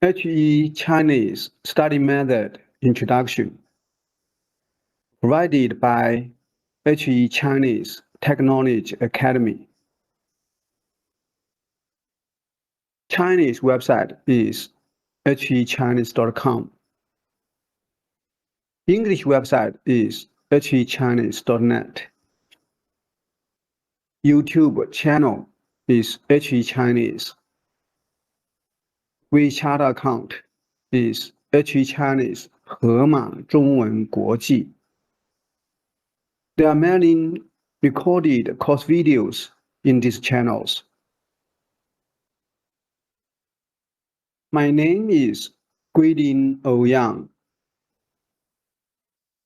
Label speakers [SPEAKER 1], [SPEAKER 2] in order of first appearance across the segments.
[SPEAKER 1] HeChinese Study Method Introduction, provided by HeChinese Technology Academy. Chinese website is HeChinese.com. English website is HeChinese.net. YouTube channel is HeChinese. WeChat account is HeChinese 和码中文国际. There are many recorded course videos in these channels. My name is Guilin Ouyang.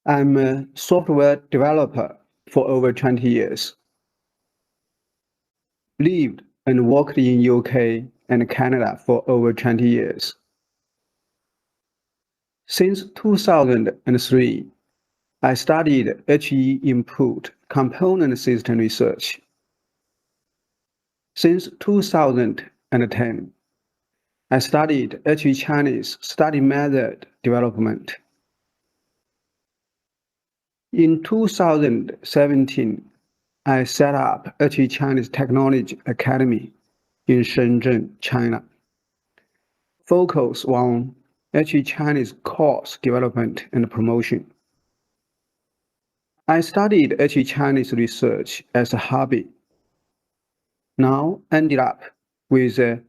[SPEAKER 1] I'm a software developer for over 20 years. Lived and worked in UK and Canada for over 20 years. Since 2003, I studied HeInput component system research. Since 2010, I studied HeChinese study method development. In 2017, I set up HeChinese Technology Academy in Shenzhen, China. Focus on HeChinese course development and promotion. I studied HeChinese research as a hobby. Now ended up with a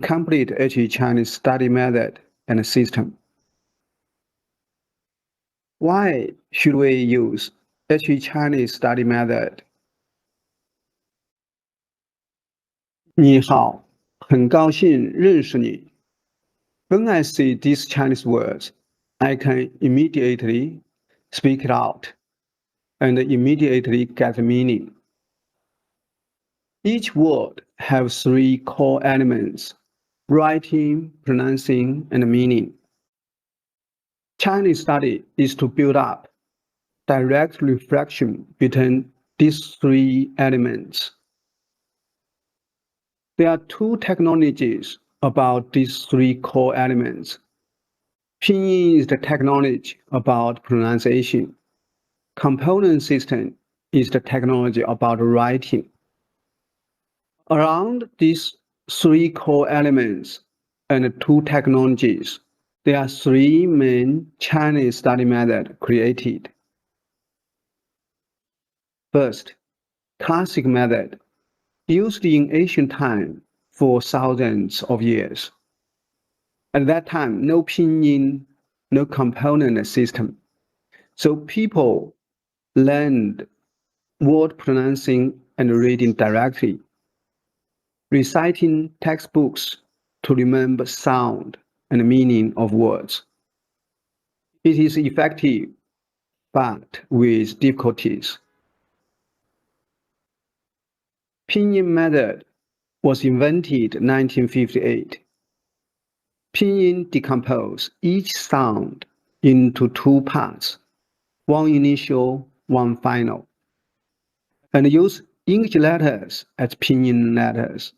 [SPEAKER 1] complete HeChinese study method and system. Why should we use HeChinese study method? 你好，很高兴认识你。When I see these Chinese words, I can immediately speak it out and immediately get the meaning. Each word has three core elements: writing, pronouncing, and meaning. Chinese study is to build up direct reflection between these three elements. There are two technologies about these three core elements. Pinyin is the technology about pronunciation. Component system is the technology about writing. Around these three core elements and two technologies, there are three main Chinese study methods created. First, classic method, used in ancient time for thousands of years. At that time, no pinyin, no component system. So people learned word pronouncing and reading directly, reciting textbooks to remember sound and meaning of words. It is effective, but with difficulties. Pinyin method was invented in 1958. Pinyin decomposes each sound into two parts, one initial, one final, and use English letters as Pinyin letters.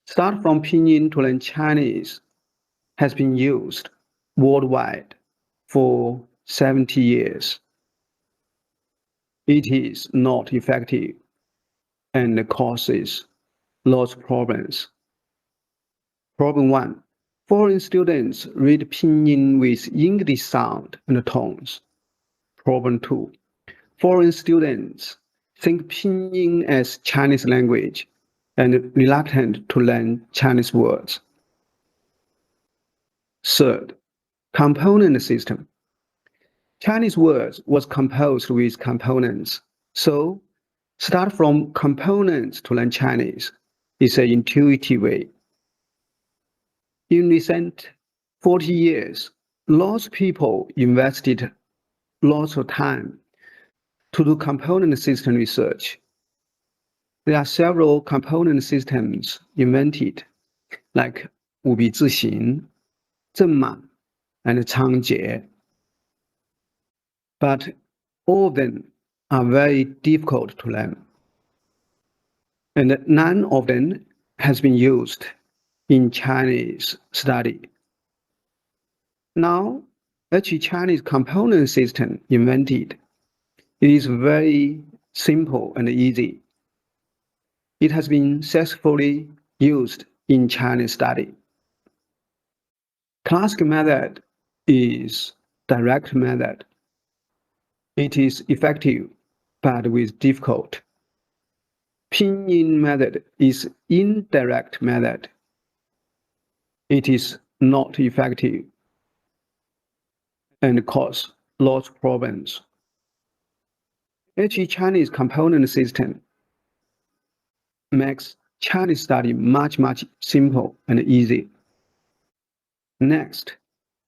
[SPEAKER 1] Start from Pinyin to learn Chinese has been used worldwide for 70 years. It is not effective and causes lots of problems. Problem 1. Foreign students read Pinyin with English sound and tones. Problem 2. Foreign students think Pinyin as Chinese language and reluctant to learn Chinese words. Third, component system. Chinese words was composed with components, so start from components to learn Chinese is an intuitive way. In recent 40 years, lots of people invested lots of time to do component system research. There are several component systems invented, like 五笔字形, 正码, and 仓颉. But all of them are very difficult to learn, and none of them has been used in Chinese study. Now, HeChinese component system invented. It is very simple and easy. It has been successfully used in Chinese study. Classic method is direct method. It is effective, but with difficult. Pinyin method is indirect method. It is not effective and cause lots of problems. HeChinese component system makes Chinese study much simple and easy. Next,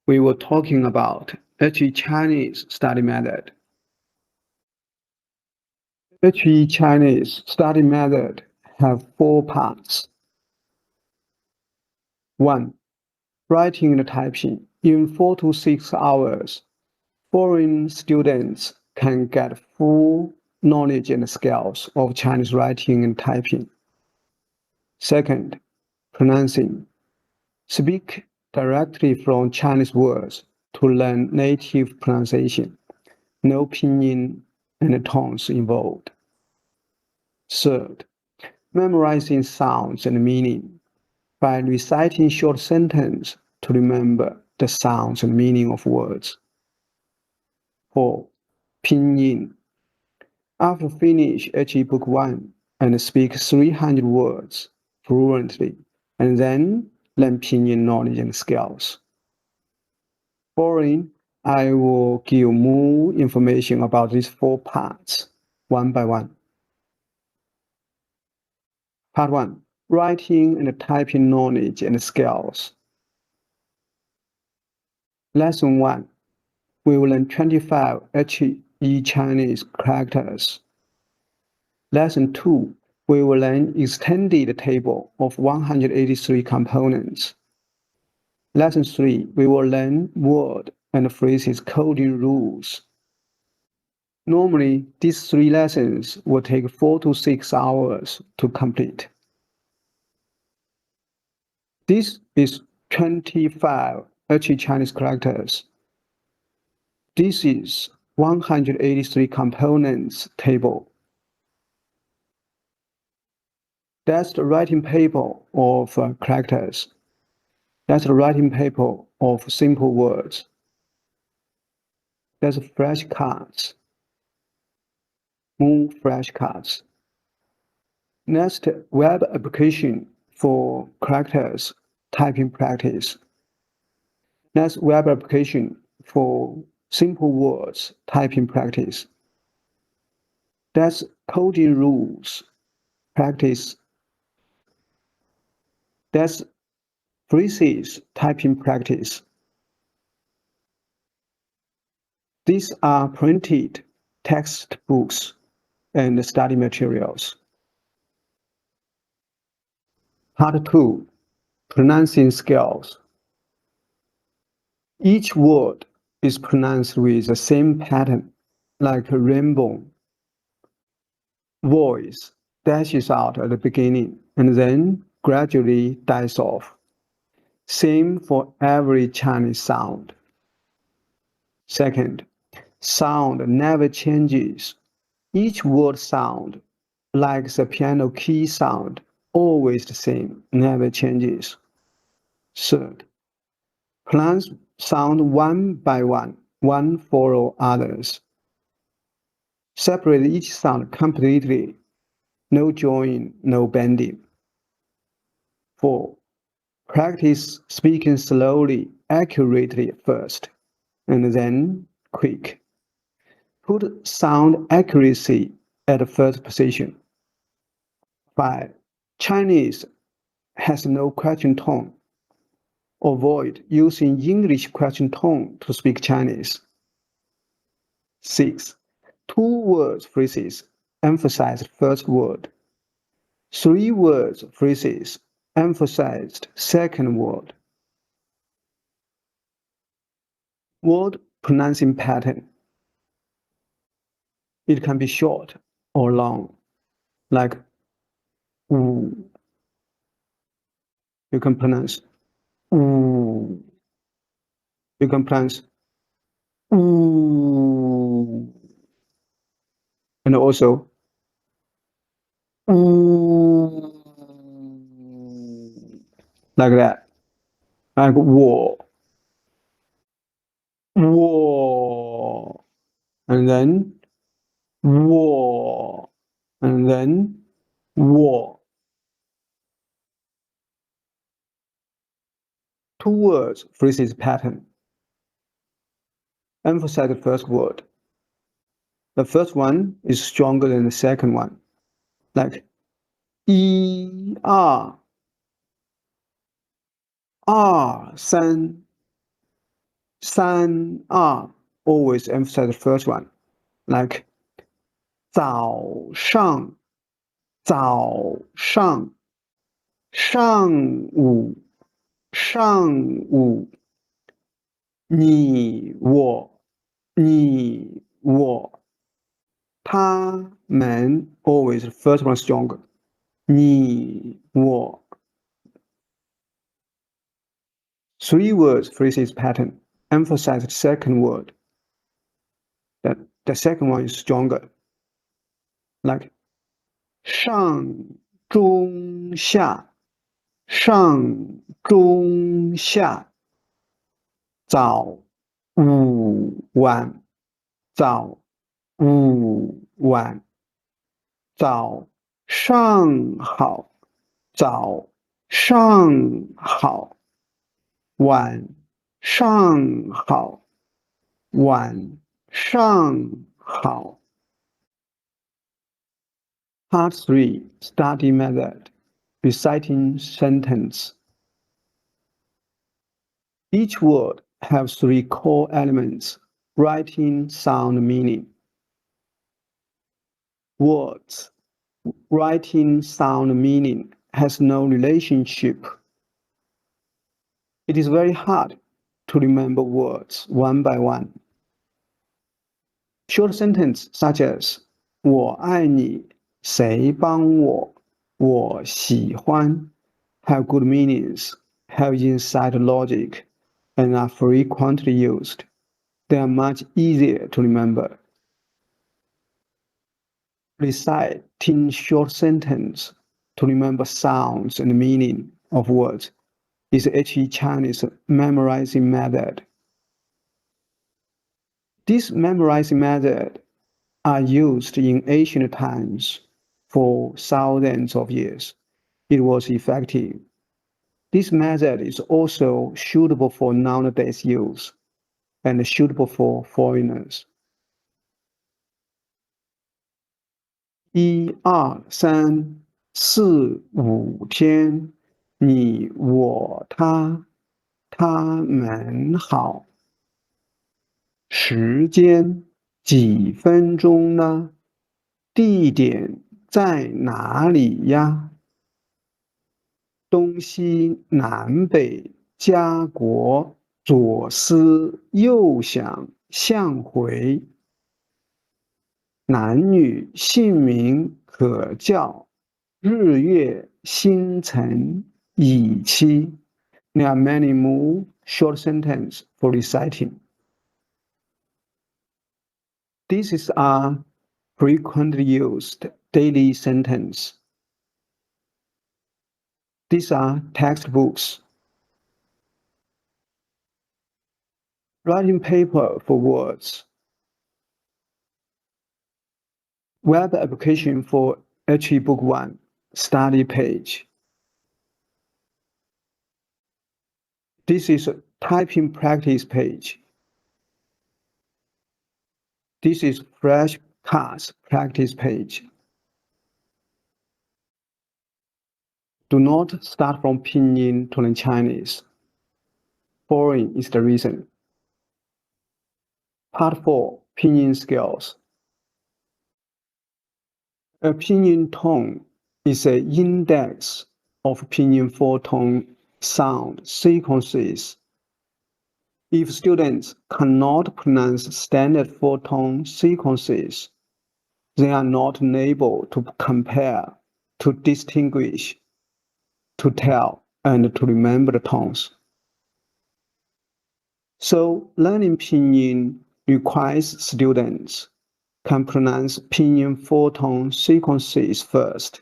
[SPEAKER 1] we were talking about HeChinese study method. HeChinese study method have 4 parts. 1. Writing and typing. In 4 to 6 hours, foreign students can get full knowledge and skills of Chinese writing and typing. Second, pronouncing. Speak directly from Chinese words to learn native pronunciation. No pinyin and tones involved. Third, memorizing sounds and meaning by reciting short sentences to remember the sounds and meaning of words. 4. Pinyin. After finish HE Book 1 and speak 300 words fluently, and then learn Pinyin knowledge and skills. Following, I will give more information about these 4 parts, one by one. Part 1. Writing and typing knowledge and skills. Lesson 1. We will learn 25 HeChinese characters. Lesson 2. We will learn extended table of 183 components. Lesson 3. We will learn word and phrases coding rules. Normally, these 3 lessons will take 4 to 6 hours to complete. This is 25 HeChinese characters. This is 183 components table. That's the writing paper of characters. That's the writing paper of simple words. That's flashcards. More flashcards. Next, web application for characters typing practice. Next, web application for simple words typing practice. That's coding rules practice. That's phrases typing practice. These are printed textbooks and study materials. Part 2. Pronouncing skills. Each word is pronounced with the same pattern, like a rainbow. Voice dashes out at the beginning and then gradually dies off. Same for every Chinese sound. Second, sound never changes. Each word sound, like the piano key sound, always the same, never changes. Third, pronounce sound one by one, one follow others. Separate each sound completely, no join, no bending. 4. Practice speaking slowly, accurately first, and then quick. Put sound accuracy at the first position. 5. Chinese has no question tone. Avoid using English question tone to speak Chinese. 6. 2 words phrases emphasize first word. 3 words phrases emphasized second word. Word pronouncing pattern. It can be short or long, like wu, You can pronounce ooh. You can pronounce ooh. And also ooh. Like that. Like war. War. And then war. And then war. 2 words phrases pattern. Emphasize the first word. The first one is stronger than the second one. Like 1、2、2、3、3、2. Always emphasize the first one. Like 早上、早上、上午、上午、你我、你我、他们 always the first one stronger. 你我 3 words phrases pattern. Emphasize the second word. That the second one is stronger. Like 上中下、上中下、早午晚、早午晚、早上好、早上好、晚上好、晚上好。Part 3, Study Method, Reciting Sentence. Each word has 3 core elements: writing, sound, meaning. Words, writing, sound, meaning has no relationship. It is very hard to remember words one by one. Short sentences such as 我爱你，谁帮我，我喜欢 have good meanings, have inside logic, and are frequently used. They are much easier to remember. Reciting short sentences to remember sounds and meaning of words is HeChinese memorizing method. This memorizing method are used in ancient times for thousands of years. It was effective. This method is also suitable for nowadays use and suitable for foreigners. 1、2、3、4、5天，你我他，他们好。时间几分钟呢？地点在哪里呀？东西南北家国，左思右想向回。男女姓名可叫，日月星辰以期。There are many more short sentences for reciting. This is a frequently used daily sentence. These are textbooks. Writing paper for words. Web application for HE Book 1, study page. This is a typing practice page. This is flashcards practice page. Do not start from Pinyin to learn Chinese. Boring is the reason. Part 4, Pinyin skills. A Pinyin tone is an index of Pinyin 4-tone sound sequences. If students cannot pronounce standard 4-tone sequences, they are not able to compare, to distinguish, to tell and to remember the tones. So learning Pinyin requires students can pronounce Pinyin four-tone sequences first.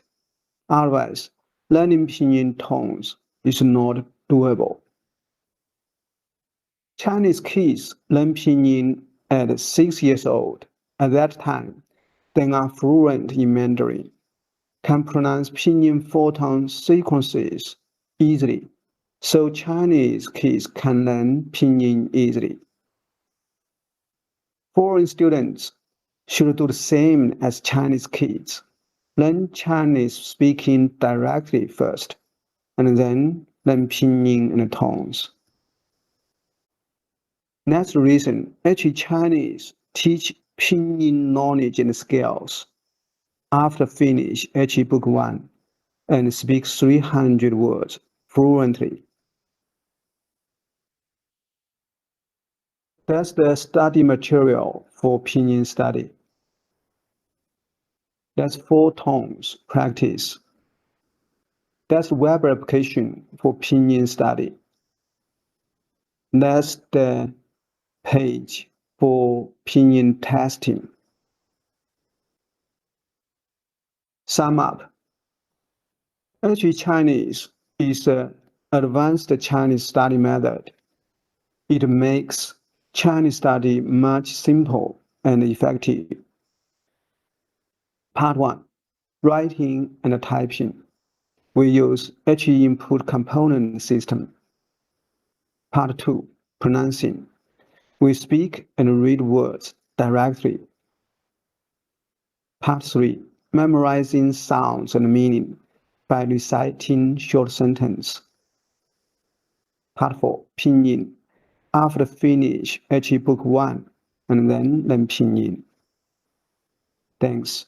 [SPEAKER 1] Otherwise, learning Pinyin tones is not doable. Chinese kids learn Pinyin at 6 years old. At that time, they are fluent in Mandarin, can pronounce Pinyin four-tone sequences easily, so Chinese kids can learn Pinyin easily. Foreign students should do the same as Chinese kids. Learn Chinese speaking directly first, and then learn Pinyin and tones. That's the reason HeChinese teach Pinyin knowledge and skills. After finish Book 1 and speak 300 words fluently. That's the study material for Pinyin study. That's 4 tones practice. That's web application for Pinyin study. That's the page for Pinyin testing. Sum up. HeChinese is an advanced Chinese study method. It makes Chinese study much simple and effective. Part 1. Writing and typing. We use HeInput component system. Part 2. Pronouncing. We speak and read words directly. Part 3. Memorizing sounds and meaning by reciting short sentence. Part 4. Pinyin. After finish Book 1 and then learn Pinyin. Thanks.